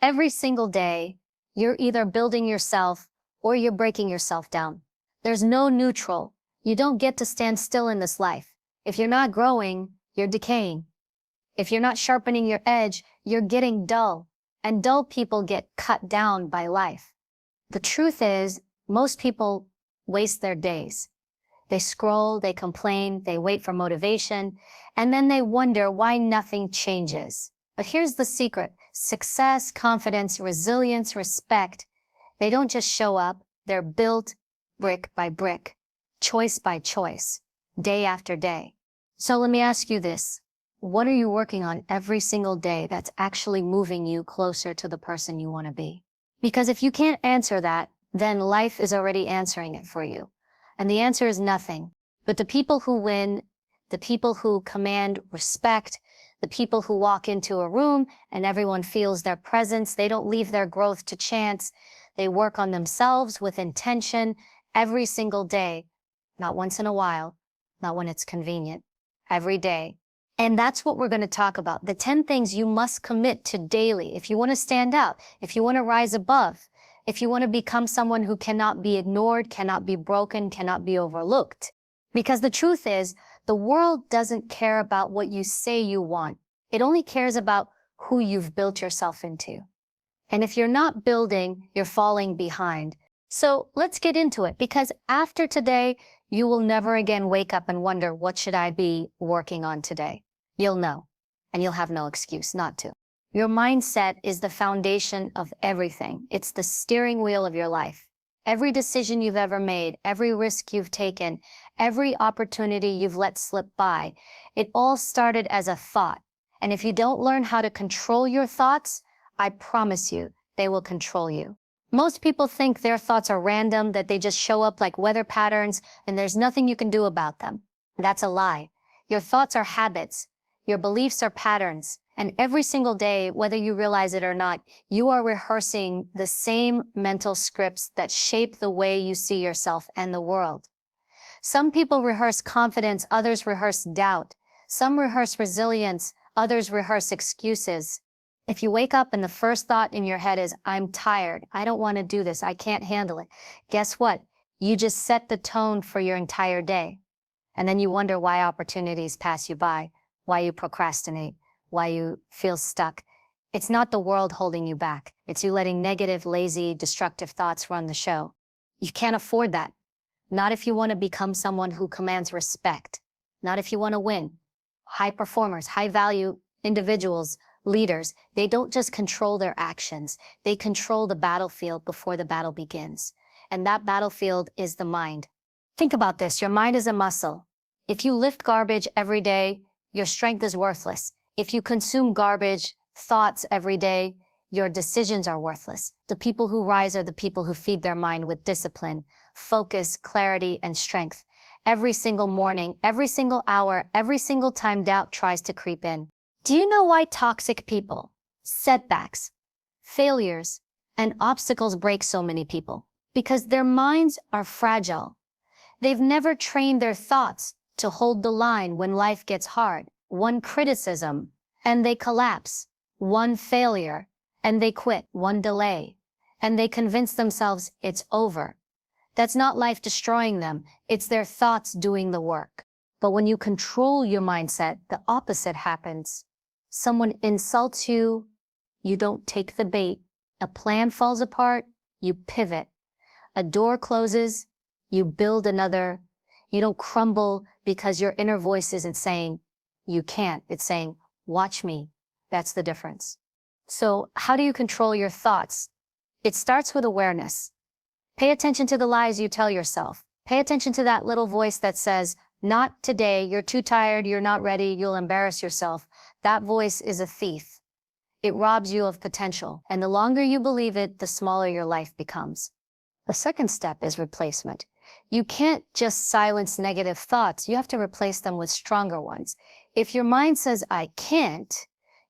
Every single day, you're either building yourself or you're breaking yourself down. There's no neutral. You don't get to stand still in this life. If you're not growing, you're decaying. If you're not sharpening your edge, you're getting dull. And dull people get cut down by life. The truth is, most people waste their days. They scroll, they complain, they wait for motivation, and then they wonder why nothing changes. But here's the secret. Success, confidence, resilience, respect, they don't just show up, they're built brick by brick, choice by choice, day after day. So let me ask you this. What are you working on every single day that's actually moving you closer to the person you want to be? Because if you can't answer that, then life is already answering it for you. And the answer is nothing. But the people who win, the people who command respect, the people who walk into a room and everyone feels their presence, they don't leave their growth to chance. They work on themselves with intention every single day, not once in a while, not when it's convenient, every day. And that's what we're going to talk about. The 10 things you must commit to daily if you want to stand out, if you want to rise above, if you want to become someone who cannot be ignored, cannot be broken, cannot be overlooked. Because the truth is, the world doesn't care about what you say you want. It only cares about who you've built yourself into. And if you're not building, you're falling behind. So let's get into it, because after today, you will never again wake up and wonder, what should I be working on today? You'll know, and you'll have no excuse not to. Your mindset is the foundation of everything. It's the steering wheel of your life. Every decision you've ever made, every risk you've taken, every opportunity you've let slip by, it all started as a thought. And if you don't learn how to control your thoughts, I promise you, they will control you. Most people think their thoughts are random, that they just show up like weather patterns, and there's nothing you can do about them. That's a lie. Your thoughts are habits. Your beliefs are patterns. And every single day, whether you realize it or not, you are rehearsing the same mental scripts that shape the way you see yourself and the world. Some people rehearse confidence, others rehearse doubt. Some rehearse resilience, others rehearse excuses. If you wake up and the first thought in your head is, I'm tired, I don't want to do this, I can't handle it, guess what? You just set the tone for your entire day. And then you wonder why opportunities pass you by, why you procrastinate, why you feel stuck. It's not the world holding you back. It's you letting negative, lazy, destructive thoughts run the show. You can't afford that. Not if you want to become someone who commands respect. Not if you want to win. High performers, high value individuals, leaders, they don't just control their actions. They control the battlefield before the battle begins. And that battlefield is the mind. Think about this. Your mind is a muscle. If you lift garbage every day, your strength is worthless. If you consume garbage thoughts every day, your decisions are worthless. The people who rise are the people who feed their mind with discipline, focus, clarity, and strength. Every single morning, every single hour, every single time doubt tries to creep in. Do you know why toxic people, setbacks, failures, and obstacles break so many people? Because their minds are fragile. They've never trained their thoughts to hold the line when life gets hard. One criticism, and they collapse. One failure, and they quit. One delay, and they convince themselves it's over. That's not life destroying them. It's their thoughts doing the work. But when you control your mindset, the opposite happens. Someone insults you, you don't take the bait. A plan falls apart, you pivot. A door closes, you build another. You don't crumble because your inner voice isn't saying, you can't. It's saying, watch me. That's the difference. So how do you control your thoughts? It starts with awareness. Pay attention to the lies you tell yourself. Pay attention to that little voice that says, not today, you're too tired, you're not ready, you'll embarrass yourself. That voice is a thief. It robs you of potential. And the longer you believe it, the smaller your life becomes. The second step is replacement. You can't just silence negative thoughts. You have to replace them with stronger ones. If your mind says, I can't,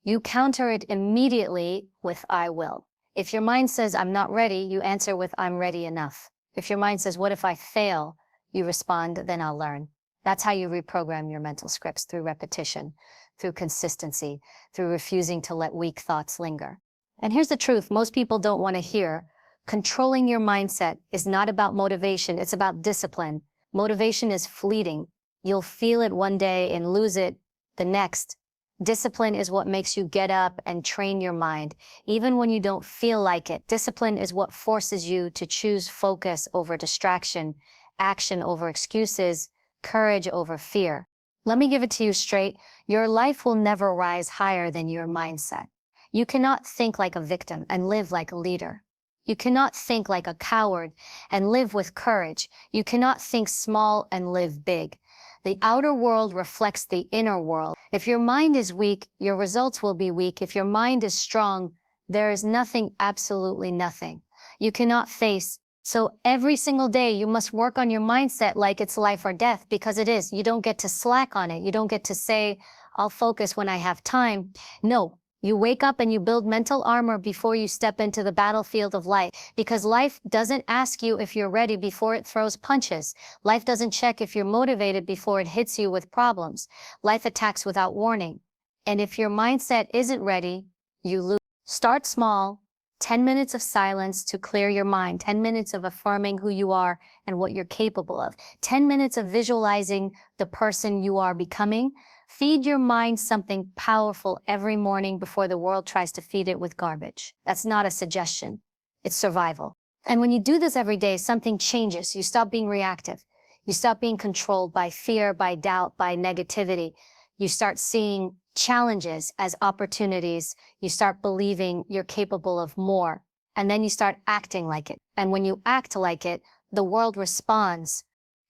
you counter it immediately with, I will. If your mind says, I'm not ready, you answer with, I'm ready enough. If your mind says, what if I fail? You respond, then I'll learn. That's how you reprogram your mental scripts, through repetition, through consistency, through refusing to let weak thoughts linger. And here's the truth most people don't want to hear. Controlling your mindset is not about motivation, it's about discipline. Motivation is fleeting. You'll feel it one day and lose it the next. Discipline is what makes you get up and train your mind, even when you don't feel like it. Discipline is what forces you to choose focus over distraction, action over excuses, courage over fear. Let me give it to you straight. Your life will never rise higher than your mindset. You cannot think like a victim and live like a leader. You cannot think like a coward and live with courage. You cannot think small and live big. The outer world reflects the inner world. If your mind is weak, your results will be weak. If your mind is strong, there is nothing, absolutely nothing you cannot face. So every single day you must work on your mindset like it's life or death, because it is. You don't get to slack on it. You don't get to say, I'll focus when I have time. No. You wake up and you build mental armor before you step into the battlefield of life, because life doesn't ask you if you're ready before it throws punches. Life doesn't check if you're motivated before it hits you with problems. Life attacks without warning. And if your mindset isn't ready, you lose. Start small. 10 minutes of silence to clear your mind. 10 minutes of affirming who you are and what you're capable of. 10 minutes of visualizing the person you are becoming. Feed your mind something powerful every morning before the world tries to feed it with garbage. That's not a suggestion. It's survival. And when you do this every day, something changes. You stop being reactive. You stop being controlled by fear, by doubt, by negativity. You start seeing challenges as opportunities. You start believing you're capable of more. And then you start acting like it. And when you act like it, the world responds.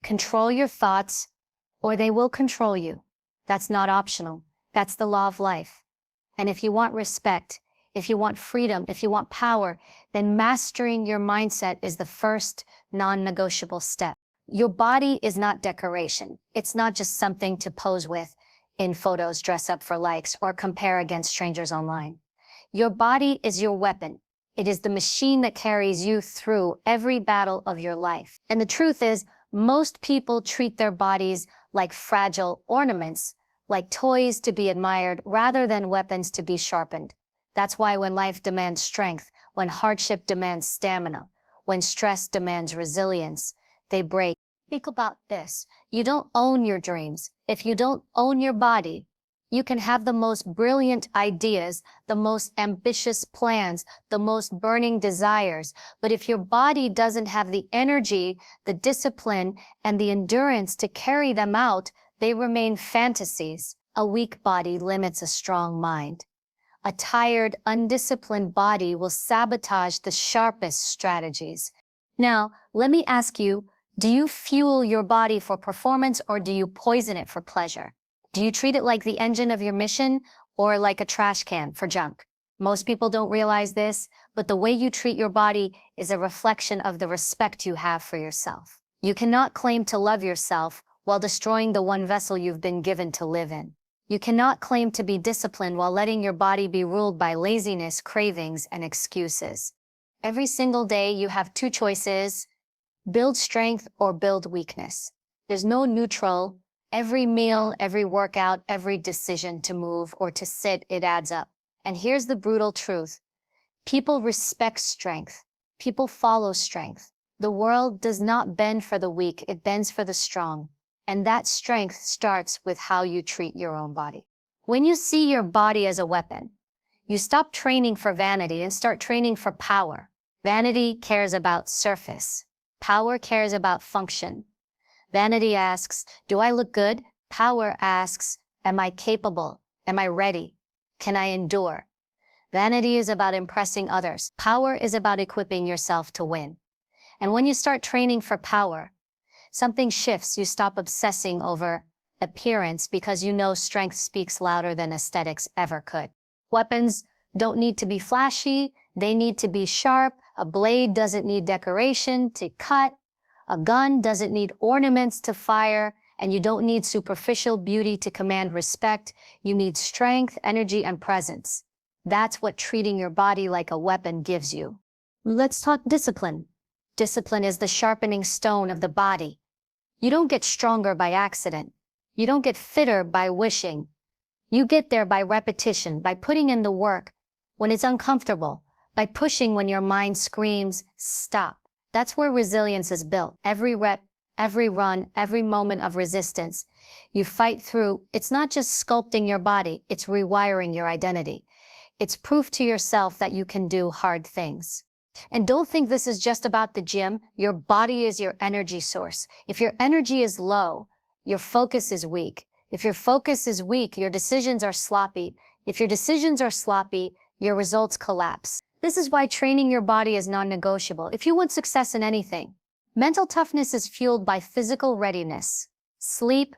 Control your thoughts, or they will control you. That's not optional. That's the law of life. And if you want respect, if you want freedom, if you want power, then mastering your mindset is the first non-negotiable step. Your body is not decoration. It's not just something to pose with in photos, dress up for likes, or compare against strangers online. Your body is your weapon. It is the machine that carries you through every battle of your life. And the truth is, most people treat their bodies like fragile ornaments, like toys to be admired rather than weapons to be sharpened. That's why when life demands strength, when hardship demands stamina, when stress demands resilience, they break. Think about this. You don't own your dreams. If you don't own your body, you can have the most brilliant ideas, the most ambitious plans, the most burning desires. But if your body doesn't have the energy, the discipline, and the endurance to carry them out, they remain fantasies. A weak body limits a strong mind. A tired, undisciplined body will sabotage the sharpest strategies. Now, let me ask you, do you fuel your body for performance, or do you poison it for pleasure? Do you treat it like the engine of your mission, or like a trash can for junk? Most people don't realize this, but the way you treat your body is a reflection of the respect you have for yourself. You cannot claim to love yourself while destroying the one vessel you've been given to live in. You cannot claim to be disciplined while letting your body be ruled by laziness, cravings, and excuses. Every single day you have two choices: build strength or build weakness. There's no neutral. Every meal, every workout, every decision to move or to sit, it adds up. And here's the brutal truth. People respect strength. People follow strength. The world does not bend for the weak, it bends for the strong. And that strength starts with how you treat your own body. When you see your body as a weapon, you stop training for vanity and start training for power. Vanity cares about surface. Power cares about function. Vanity asks, do I look good? Power asks, am I capable? Am I ready? Can I endure? Vanity is about impressing others. Power is about equipping yourself to win. And when you start training for power, something shifts. You stop obsessing over appearance because you know strength speaks louder than aesthetics ever could. Weapons don't need to be flashy. They need to be sharp. A blade doesn't need decoration to cut. A gun doesn't need ornaments to fire, and you don't need superficial beauty to command respect. You need strength, energy, and presence. That's what treating your body like a weapon gives you. Let's talk discipline. Discipline is the sharpening stone of the body. You don't get stronger by accident. You don't get fitter by wishing. You get there by repetition, by putting in the work. when it's uncomfortable, by pushing when your mind screams, stop. That's where resilience is built. Every rep, every run, every moment of resistance you fight through, it's not just sculpting your body, it's rewiring your identity. It's proof to yourself that you can do hard things. And don't think this is just about the gym. Your body is your energy source. If your energy is low, your focus is weak. If your focus is weak, your decisions are sloppy. If your decisions are sloppy, your results collapse. This is why training your body is non-negotiable. If you want success in anything, mental toughness is fueled by physical readiness. Sleep,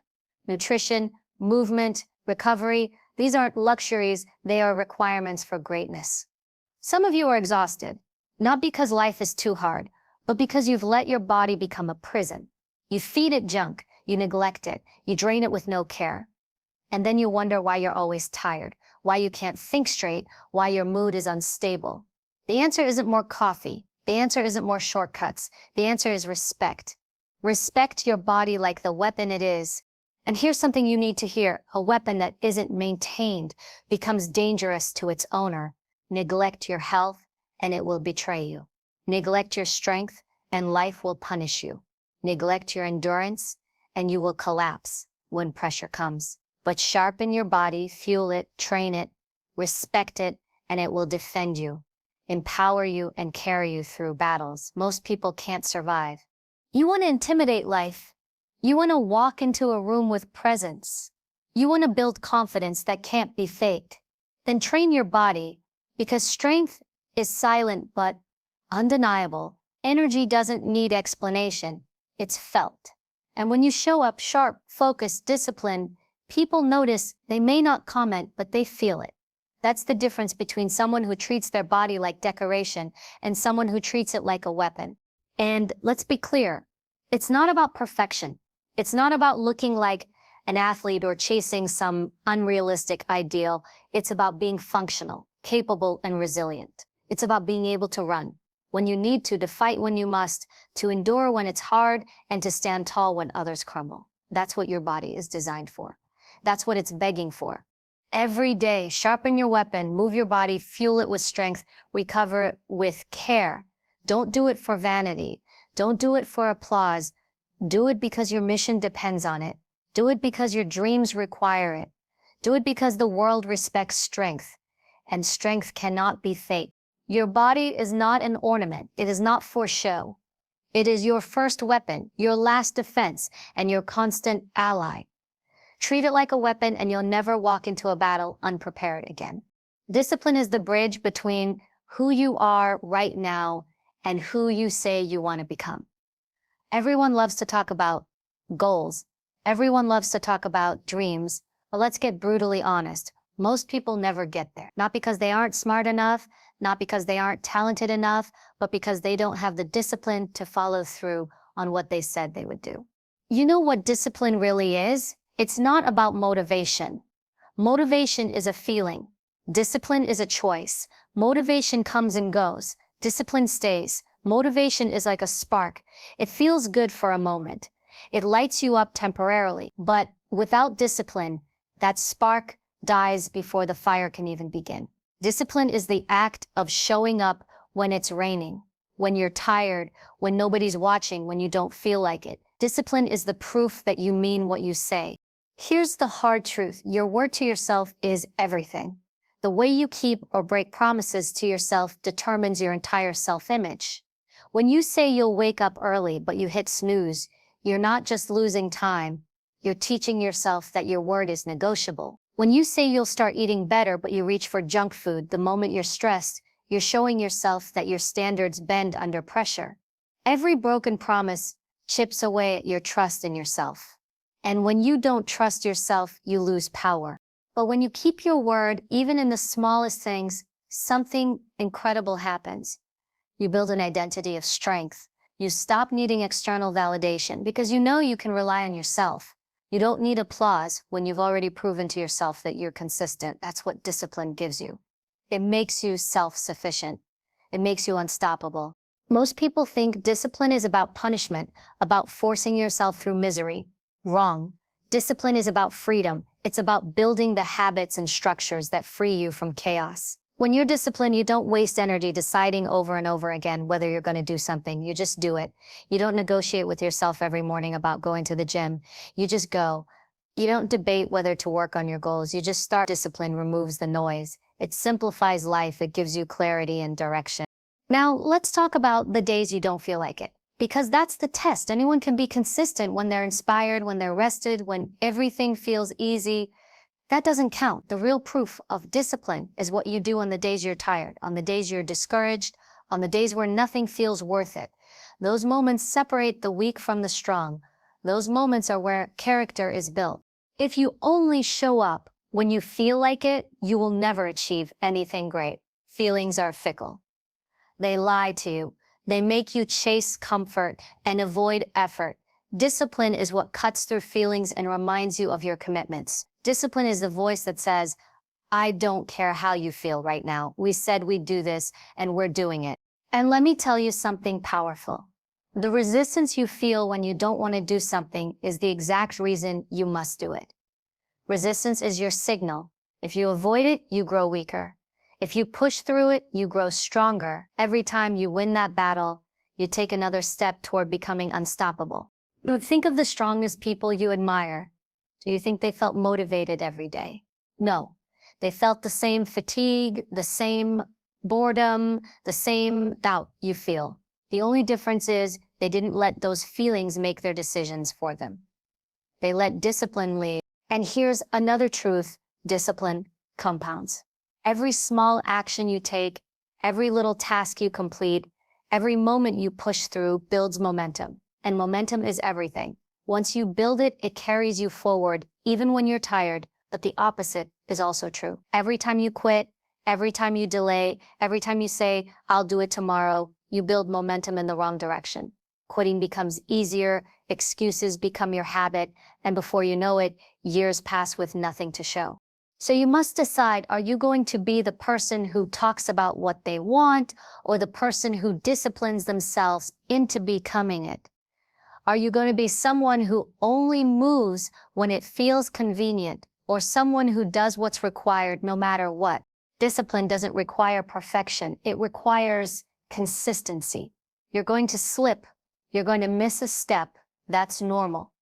nutrition, movement, recovery, these aren't luxuries, they are requirements for greatness. Some of you are exhausted, not because life is too hard, but because you've let your body become a prison. You feed it junk, you neglect it, you drain it with no care. And then you wonder why you're always tired, why you can't think straight, why your mood is unstable. The answer isn't more coffee. The answer isn't more shortcuts. The answer is respect. Respect your body like the weapon it is. And here's something you need to hear. A weapon that isn't maintained becomes dangerous to its owner. Neglect your health, and it will betray you. Neglect your strength, and life will punish you. Neglect your endurance, and you will collapse when pressure comes. But sharpen your body, fuel it, train it, respect it, and it will defend you, empower you, and carry you through battles most people can't survive. You want to intimidate life. You want to walk into a room with presence. You want to build confidence that can't be faked. Then train your body, because strength is silent but undeniable. Energy doesn't need explanation. It's felt. And when you show up sharp, focused, disciplined, people notice. They may not comment, but they feel it. That's the difference between someone who treats their body like decoration and someone who treats it like a weapon. And let's be clear, it's not about perfection. It's not about looking like an athlete or chasing some unrealistic ideal. It's about being functional, capable, and resilient. It's about being able to run when you need to fight when you must, to endure when it's hard, and to stand tall when others crumble. That's what your body is designed for. That's what it's begging for. Every day, sharpen your weapon, move your body, fuel it with strength, recover it with care. Don't do it for vanity. Don't do it for applause. Do it because your mission depends on it. Do it because your dreams require it. Do it because the world respects strength, and strength cannot be faked. Your body is not an ornament. It is not for show. It is your first weapon, your last defense, and your constant ally. Treat it like a weapon, and you'll never walk into a battle unprepared again. Discipline is the bridge between who you are right now and who you say you want to become. Everyone loves to talk about goals. Everyone loves to talk about dreams. But let's get brutally honest. Most people never get there. Not because they aren't smart enough, not because they aren't talented enough, but because they don't have the discipline to follow through on what they said they would do. You know what discipline really is? It's not about motivation. Motivation is a feeling. Discipline is a choice. Motivation comes and goes. Discipline stays. Motivation is like a spark. It feels good for a moment. It lights you up temporarily. But without discipline, that spark dies before the fire can even begin. Discipline is the act of showing up when it's raining, when you're tired, when nobody's watching, when you don't feel like it. Discipline is the proof that you mean what you say. Here's the hard truth. Your word to yourself is everything. The way you keep or break promises to yourself determines your entire self-image. When you say you'll wake up early, but you hit snooze, you're not just losing time. You're teaching yourself that your word is negotiable. When you say you'll start eating better, but you reach for junk food the moment you're stressed, you're showing yourself that your standards bend under pressure. Every broken promise chips away at your trust in yourself. And when you don't trust yourself, you lose power. But when you keep your word, even in the smallest things, something incredible happens. You build an identity of strength. You stop needing external validation because you know you can rely on yourself. You don't need applause when you've already proven to yourself that you're consistent. That's what discipline gives you. It makes you self-sufficient. It makes you unstoppable. Most people think discipline is about punishment, about forcing yourself through misery. Wrong. Discipline is about freedom. It's about building the habits and structures that free you from chaos. When you're disciplined, you don't waste energy deciding over and over again whether you're going to do something. You just do it. You don't negotiate with yourself every morning about going to the gym. You just go. You don't debate whether to work on your goals. You just start. Discipline removes the noise. It simplifies life. It gives you clarity and direction. Now, let's talk about the days you don't feel like it, because that's the test. Anyone can be consistent when they're inspired, when they're rested, when everything feels easy. That doesn't count. The real proof of discipline is what you do on the days you're tired, on the days you're discouraged, on the days where nothing feels worth it. Those moments separate the weak from the strong. Those moments are where character is built. If you only show up when you feel like it, you will never achieve anything great. Feelings are fickle. They lie to you. They make you chase comfort and avoid effort. Discipline is what cuts through feelings and reminds you of your commitments. Discipline is the voice that says, I don't care how you feel right now. We said we'd do this, and we're doing it. And let me tell you something powerful. The resistance you feel when you don't want to do something is the exact reason you must do it. Resistance is your signal. If you avoid it, you grow weaker. If you push through it, you grow stronger. Every time you win that battle, you take another step toward becoming unstoppable. Think of the strongest people you admire. Do you think they felt motivated every day? No. They felt the same fatigue, the same boredom, the same doubt you feel. The only difference is they didn't let those feelings make their decisions for them. They let discipline lead. And here's another truth: discipline compounds. Every small action you take, every little task you complete, every moment you push through builds momentum. And momentum is everything. Once you build it, it carries you forward, even when you're tired. But the opposite is also true. Every time you quit, every time you delay, every time you say, I'll do it tomorrow, you build momentum in the wrong direction. Quitting becomes easier, excuses become your habit, and before you know it, years pass with nothing to show. So you must decide, are you going to be the person who talks about what they want, or the person who disciplines themselves into becoming it? Are you going to be someone who only moves when it feels convenient, or someone who does what's required no matter what? Discipline doesn't require perfection. It requires consistency. You're going to slip. You're going to miss a step. That's normal.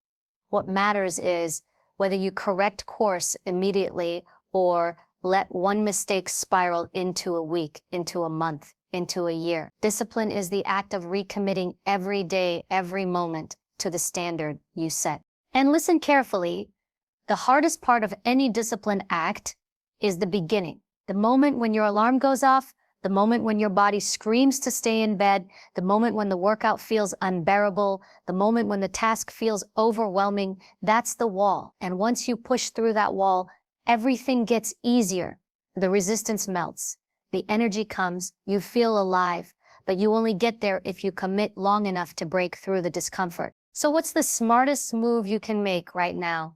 What matters is whether you correct course immediately or let one mistake spiral into a week, into a month, into a year. Discipline is the act of recommitting every day, every moment to the standard you set. And listen carefully, the hardest part of any discipline act is the beginning. The moment when your alarm goes off, the moment when your body screams to stay in bed, the moment when the workout feels unbearable, the moment when the task feels overwhelming, that's the wall. And once you push through that wall, everything gets easier. The resistance melts. The energy comes. You feel alive. But you only get there if you commit long enough to break through the discomfort. So what's the smartest move you can make right now?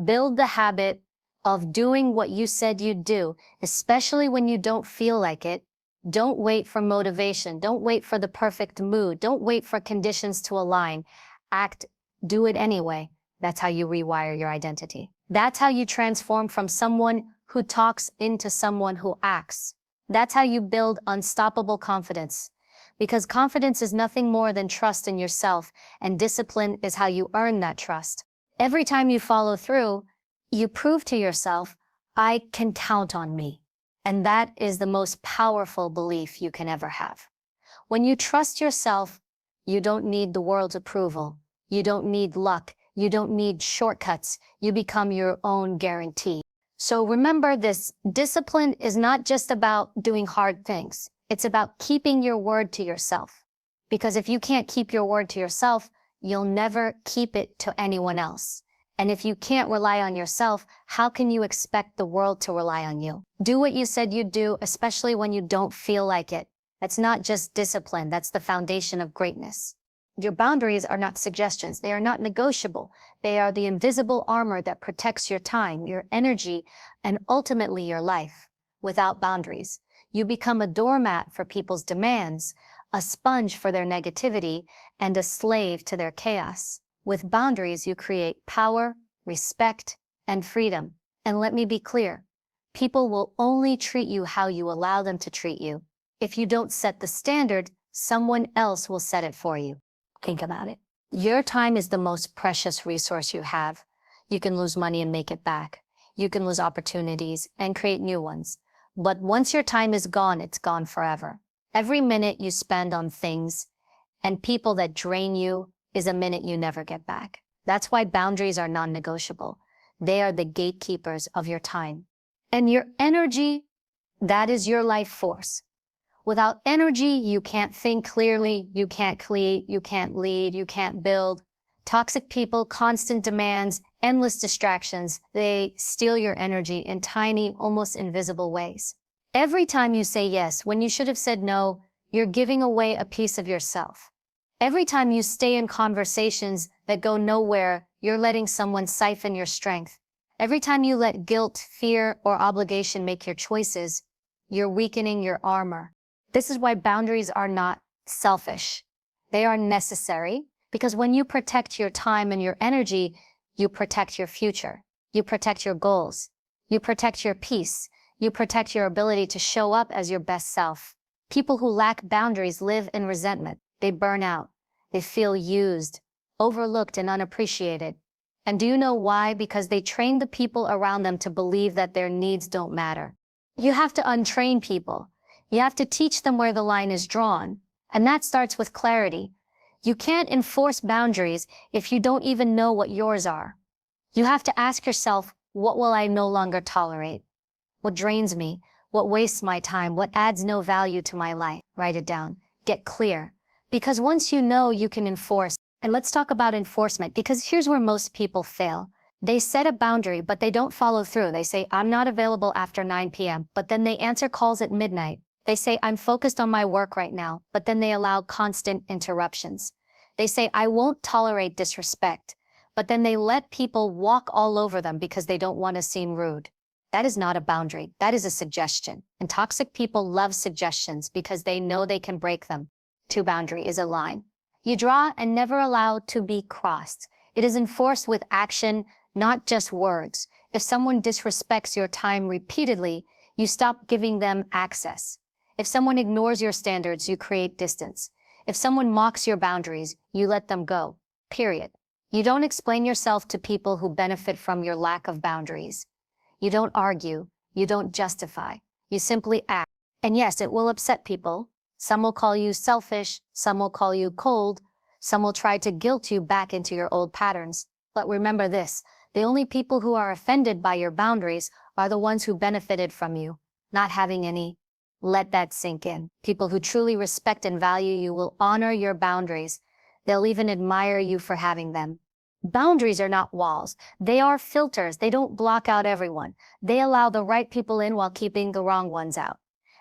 Build the habit of doing what you said you'd do, especially when you don't feel like it. Don't wait for motivation. Don't wait for the perfect mood. Don't wait for conditions to align. Do it anyway. That's how you rewire your identity. That's how you transform from someone who talks into someone who acts. That's how you build unstoppable confidence. Because confidence is nothing more than trust in yourself, and discipline is how you earn that trust. Every time you follow through, you prove to yourself, I can count on me. And that is the most powerful belief you can ever have. When you trust yourself, you don't need the world's approval. You don't need luck. You don't need shortcuts. You become your own guarantee. So remember this, discipline is not just about doing hard things. It's about keeping your word to yourself. Because if you can't keep your word to yourself, you'll never keep it to anyone else. And if you can't rely on yourself, how can you expect the world to rely on you? Do what you said you'd do, especially when you don't feel like it. That's not just discipline, that's the foundation of greatness. Your boundaries are not suggestions. They are not negotiable. They are the invisible armor that protects your time, your energy, and ultimately your life. Without boundaries, you become a doormat for people's demands, a sponge for their negativity, and a slave to their chaos. With boundaries, you create power, respect, and freedom. And let me be clear, People will only treat you how you allow them to treat you. If you don't set the standard, someone else will set it for you. Think about it. Your time is the most precious resource you have. You can lose money and make it back. You can lose opportunities and create new ones. But once your time is gone, it's gone forever. Every minute you spend on things and people that drain you is a minute you never get back. That's why boundaries are non-negotiable. They are the gatekeepers of your time. And your energy, that is your life force. Without energy, you can't think clearly, you can't create, you can't lead, you can't build. Toxic people, constant demands, endless distractions, they steal your energy in tiny, almost invisible ways. Every time you say yes when you should have said no, you're giving away a piece of yourself. Every time you stay in conversations that go nowhere, you're letting someone siphon your strength. Every time you let guilt, fear, or obligation make your choices, you're weakening your armor. This is why boundaries are not selfish. They are necessary, because when you protect your time and your energy, you protect your future. You protect your goals. You protect your peace. You protect your ability to show up as your best self. People who lack boundaries live in resentment. They burn out. They feel used, overlooked, and unappreciated. And do you know why? Because they train the people around them to believe that their needs don't matter. You have to untrain people. You have to teach them where the line is drawn. And that starts with clarity. You can't enforce boundaries if you don't even know what yours are. You have to ask yourself, what will I no longer tolerate? What drains me? What wastes my time? What adds no value to my life? Write it down. Get clear. Because once you know, you can enforce. And let's talk about enforcement, because here's where most people fail. They set a boundary, but they don't follow through. They say, I'm not available after 9 p.m., but then they answer calls at midnight. They say, I'm focused on my work right now, but then they allow constant interruptions. They say, I won't tolerate disrespect, but then they let people walk all over them because they don't want to seem rude. That is not a boundary. That is a suggestion. And toxic people love suggestions because they know they can break them. To boundary is a line you draw and never allow to be crossed. It is enforced with action, not just words. If someone disrespects your time repeatedly, you stop giving them access. If someone ignores your standards, you create distance. If someone mocks your boundaries, you let them go. Period. You don't explain yourself to people who benefit from your lack of boundaries. You don't argue. You don't justify. You simply act. And yes, it will upset people. Some will call you selfish. Some will call you cold. Some will try to guilt you back into your old patterns. But remember this, the only people who are offended by your boundaries are the ones who benefited from you, not having any. Let that sink in. People who truly respect and value you will honor your boundaries. They'll even admire you for having them. Boundaries are not walls. They are filters. They don't block out everyone. They allow the right people in while keeping the wrong ones out.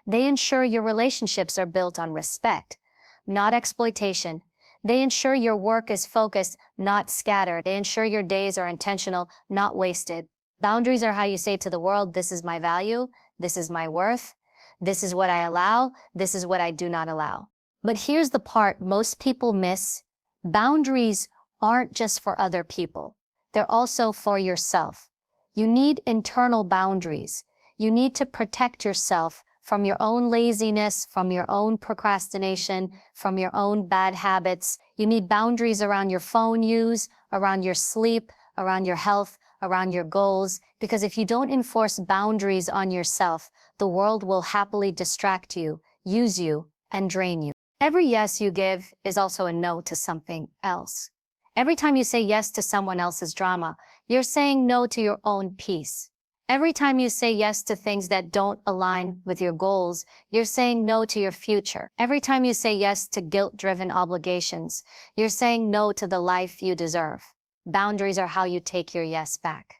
They ensure your relationships are built on respect, not exploitation. They ensure your work is focused, not scattered. They ensure your days are intentional, not wasted. Boundaries are how you say to the world, this is my value, this is my worth, this is what I allow, this is what I do not allow. But here's the part most people miss. Boundaries aren't just for other people. They're also for yourself. You need internal boundaries. You need to protect yourself from your own laziness, from your own procrastination, from your own bad habits. You need boundaries around your phone use, around your sleep, around your health, around your goals. Because if you don't enforce boundaries on yourself, the world will happily distract you, use you, and drain you. Every yes you give is also a no to something else. Every time you say yes to someone else's drama, you're saying no to your own peace. Every time you say yes to things that don't align with your goals, you're saying no to your future. Every time you say yes to guilt-driven obligations, you're saying no to the life you deserve. Boundaries are how you take your yes back.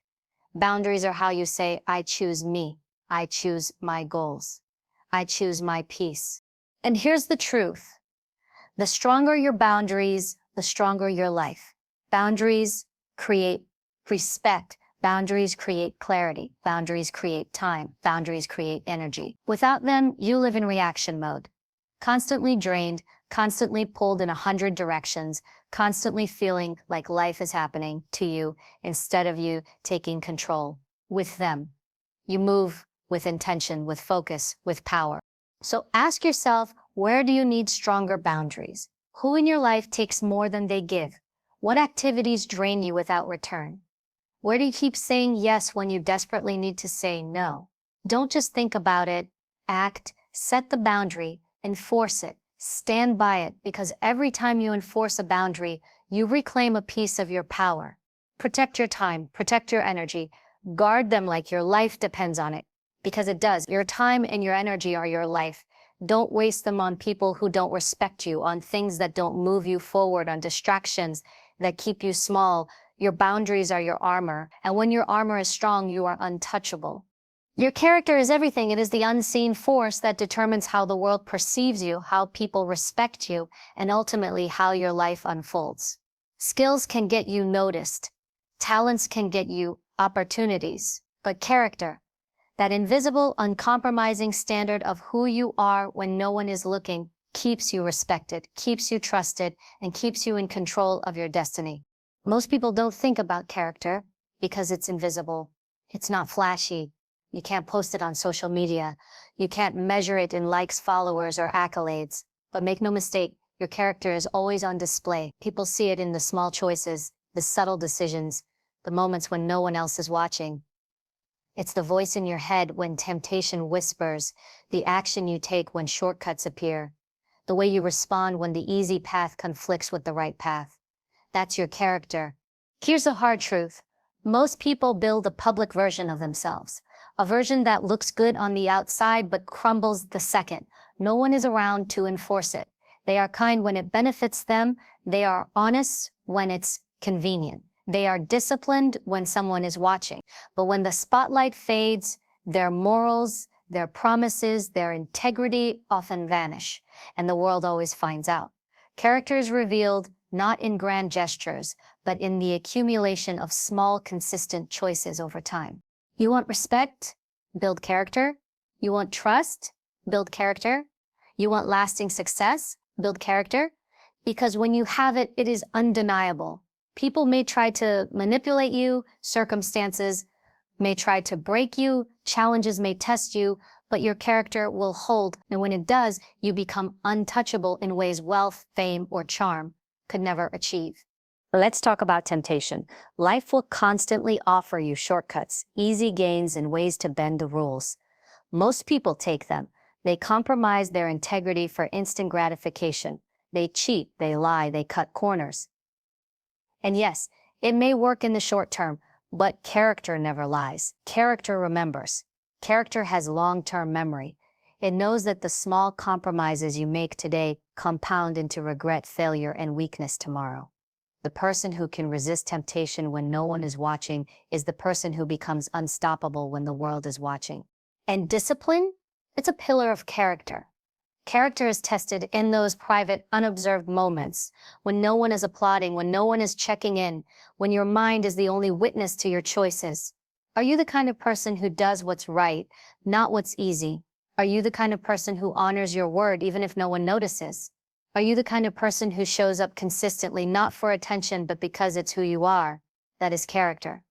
Boundaries are how you say, I choose me. I choose my goals. I choose my peace. And here's the truth. The stronger your boundaries, the stronger your life. Boundaries create respect. Boundaries create clarity. Boundaries create time. Boundaries create energy. Without them, you live in reaction mode. Constantly drained, constantly pulled in 100 directions, constantly feeling like life is happening to you instead of you taking control. With them, you move with intention, with focus, with power. So ask yourself, where do you need stronger boundaries? Who in your life takes more than they give? What activities drain you without return? Where do you keep saying yes when you desperately need to say no? Don't just think about it, act, set the boundary, enforce it, stand by it, because every time you enforce a boundary, you reclaim a piece of your power. Protect your time, protect your energy, guard them like your life depends on it, because it does. Your time and your energy are your life. Don't waste them on people who don't respect you, on things that don't move you forward, on distractions that keep you small. Your boundaries are your armor, and when your armor is strong, you are untouchable. Your character is everything. It is the unseen force that determines how the world perceives you, how people respect you, and ultimately how your life unfolds. Skills can get you noticed. Talents can get you opportunities. But character, that invisible, uncompromising standard of who you are when no one is looking, keeps you respected, keeps you trusted, and keeps you in control of your destiny. Most people don't think about character because it's invisible. It's not flashy. You can't post it on social media. You can't measure it in likes, followers, or accolades. But make no mistake, your character is always on display. People see it in the small choices, the subtle decisions, the moments when no one else is watching. It's the voice in your head when temptation whispers, the action you take when shortcuts appear, the way you respond when the easy path conflicts with the right path. That's your character. Here's a hard truth. Most people build a public version of themselves, a version that looks good on the outside but crumbles the second no one is around to enforce it. They are kind when it benefits them. They are honest when it's convenient. They are disciplined when someone is watching. But when the spotlight fades, their morals, their promises, their integrity often vanish, and the world always finds out. Character is revealed not in grand gestures, but in the accumulation of small, consistent choices over time. You want respect? Build character. You want trust? Build character. You want lasting success? Build character. Because when you have it, it is undeniable. People may try to manipulate you, circumstances may try to break you, challenges may test you, but your character will hold. And when it does, you become untouchable in ways wealth, fame, or charm could never achieve. Let's talk about temptation. Life will constantly offer you shortcuts, easy gains, and ways to bend the rules. Most people take them. They compromise their integrity for instant gratification. They cheat, they lie, they cut corners. And yes, it may work in the short term, but character never lies. Character remembers. Character has long-term memory. It knows that the small compromises you make today compound into regret, failure, and weakness tomorrow. The person who can resist temptation when no one is watching is the person who becomes unstoppable when the world is watching. And discipline? It's a pillar of character. Character is tested in those private, unobserved moments, when no one is applauding, when no one is checking in, when your mind is the only witness to your choices. Are you the kind of person who does what's right, not what's easy? Are you the kind of person who honors your word even if no one notices? Are you the kind of person who shows up consistently, not for attention, but because it's who you are? That is character.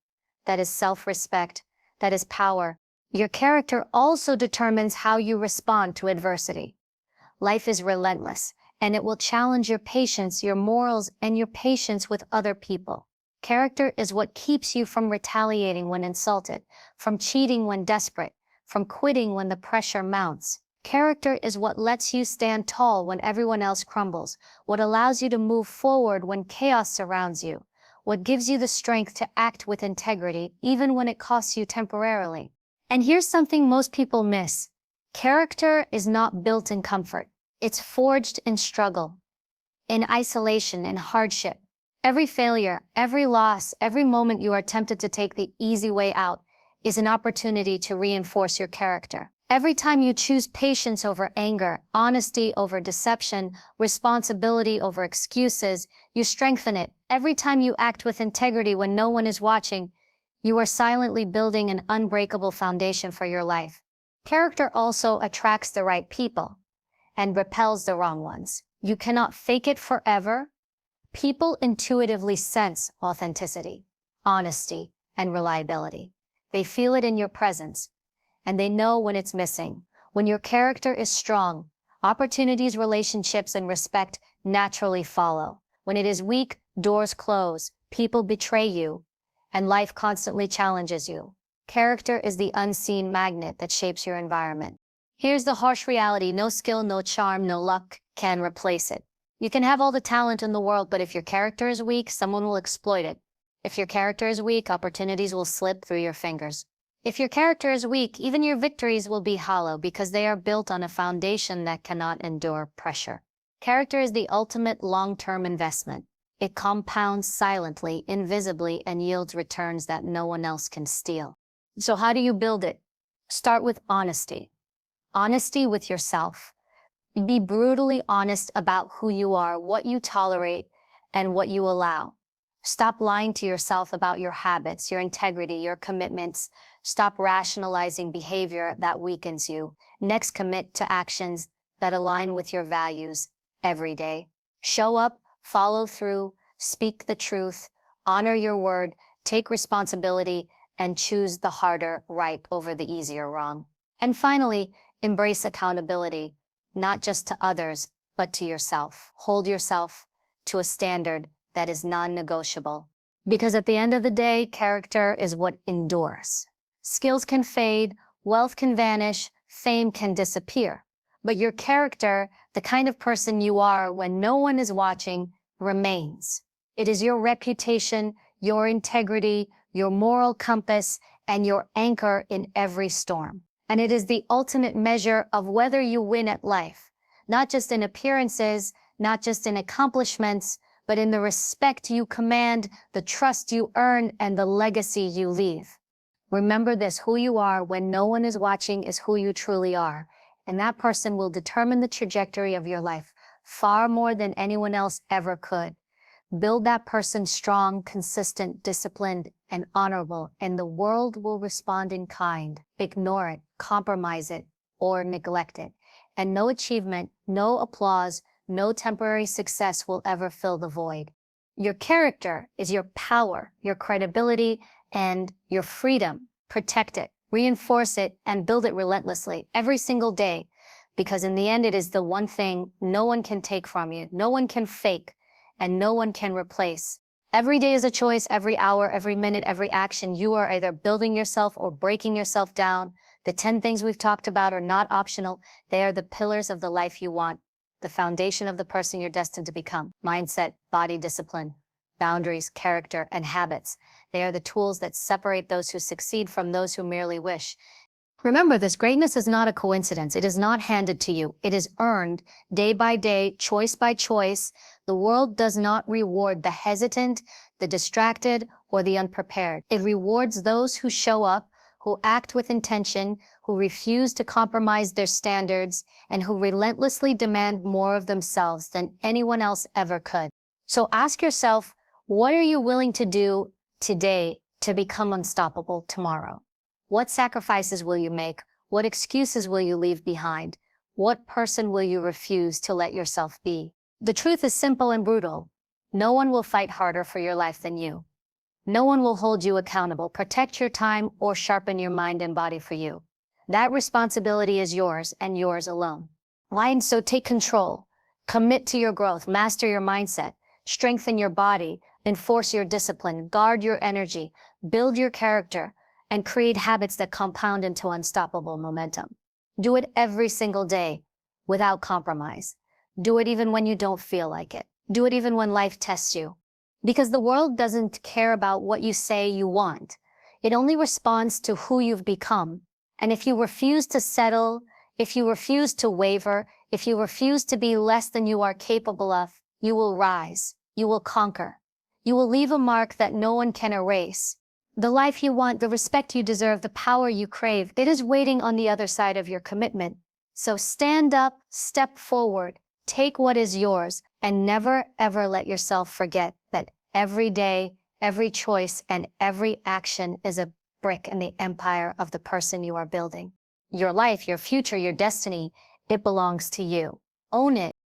That is self-respect. That is power. Your character also determines how you respond to adversity. Life is relentless, and it will challenge your patience, your morals, and your patience with other people. Character is what keeps you from retaliating when insulted, from cheating when desperate, from quitting when the pressure mounts. Character is what lets you stand tall when everyone else crumbles, what allows you to move forward when chaos surrounds you, what gives you the strength to act with integrity even when it costs you temporarily. And here's something most people miss. Character is not built in comfort. It's forged in struggle, in isolation, in hardship. Every failure, every loss, every moment you are tempted to take the easy way out is an opportunity to reinforce your character. Every time you choose patience over anger, honesty over deception, responsibility over excuses, you strengthen it. Every time you act with integrity when no one is watching, you are silently building an unbreakable foundation for your life. Character also attracts the right people and repels the wrong ones. You cannot fake it forever. People intuitively sense authenticity, honesty, and reliability. They feel it in your presence, and they know when it's missing. When your character is strong, opportunities, relationships, and respect naturally follow. When it is weak, doors close, people betray you, and life constantly challenges you. Character is the unseen magnet that shapes your environment. Here's the harsh reality: no skill, no charm, no luck can replace it. You can have all the talent in the world, but if your character is weak, someone will exploit it. If your character is weak, opportunities will slip through your fingers. If your character is weak, even your victories will be hollow because they are built on a foundation that cannot endure pressure. Character is the ultimate long-term investment. It compounds silently, invisibly, and yields returns that no one else can steal. So how do you build it? Start with honesty. Honesty with yourself. Be brutally honest about who you are, what you tolerate, and what you allow. Stop lying to yourself about your habits, your integrity, your commitments. Stop rationalizing behavior that weakens you. Next, commit to actions that align with your values every day. Show up, follow through, speak the truth, honor your word, take responsibility, and choose the harder right over the easier wrong. And finally, embrace accountability, not just to others, but to yourself. Hold yourself to a standard that is non-negotiable. Because at the end of the day, character is what endures. Skills can fade, wealth can vanish, fame can disappear. But your character, the kind of person you are when no one is watching, remains. It is your reputation, your integrity, your moral compass, and your anchor in every storm. And it is the ultimate measure of whether you win at life, not just in appearances, not just in accomplishments, but in the respect you command, the trust you earn, and the legacy you leave. Remember this: who you are when no one is watching is who you truly are, and that person will determine the trajectory of your life far more than anyone else ever could. Build that person strong, consistent, disciplined, and honorable, and the world will respond in kind. Ignore it, compromise it, or neglect it, and no achievement, no applause, no temporary success will ever fill the void. Your character is your power, your credibility, and your freedom. Protect it, reinforce it, and build it relentlessly every single day, because in the end, it is the one thing no one can take from you, no one can fake, and no one can replace. Every day is a choice. Every hour, every minute, every action, you are either building yourself or breaking yourself down. The 10 things we've talked about are not optional. They are the pillars of the life you want, the foundation of the person you're destined to become. Mindset, body discipline, boundaries, character, and habits. They are the tools that separate those who succeed from those who merely wish. Remember this: greatness is not a coincidence. It is not handed to you. It is earned day by day, choice by choice. The world does not reward the hesitant, the distracted, or the unprepared. It rewards those who show up, who act with intention, who refuse to compromise their standards, and who relentlessly demand more of themselves than anyone else ever could. So ask yourself, what are you willing to do today to become unstoppable tomorrow? What sacrifices will you make? What excuses will you leave behind? What person will you refuse to let yourself be? The truth is simple and brutal. No one will fight harder for your life than you. No one will hold you accountable, protect your time, or sharpen your mind and body for you. That responsibility is yours and yours alone. And so take control. Commit to your growth, master your mindset, strengthen your body, enforce your discipline, guard your energy, build your character, and create habits that compound into unstoppable momentum. Do it every single day without compromise. Do it even when you don't feel like it. Do it even when life tests you. Because the world doesn't care about what you say you want. It only responds to who you've become. And if you refuse to settle, if you refuse to waver, if you refuse to be less than you are capable of, you will rise. You will conquer. You will leave a mark that no one can erase. The life you want, the respect you deserve, the power you crave, it is waiting on the other side of your commitment. So stand up, step forward, take what is yours, and never ever let yourself forget that every day, every choice, and every action is a brick in the empire of the person you are building. Your life, your future, your destiny, it belongs to you. Own it.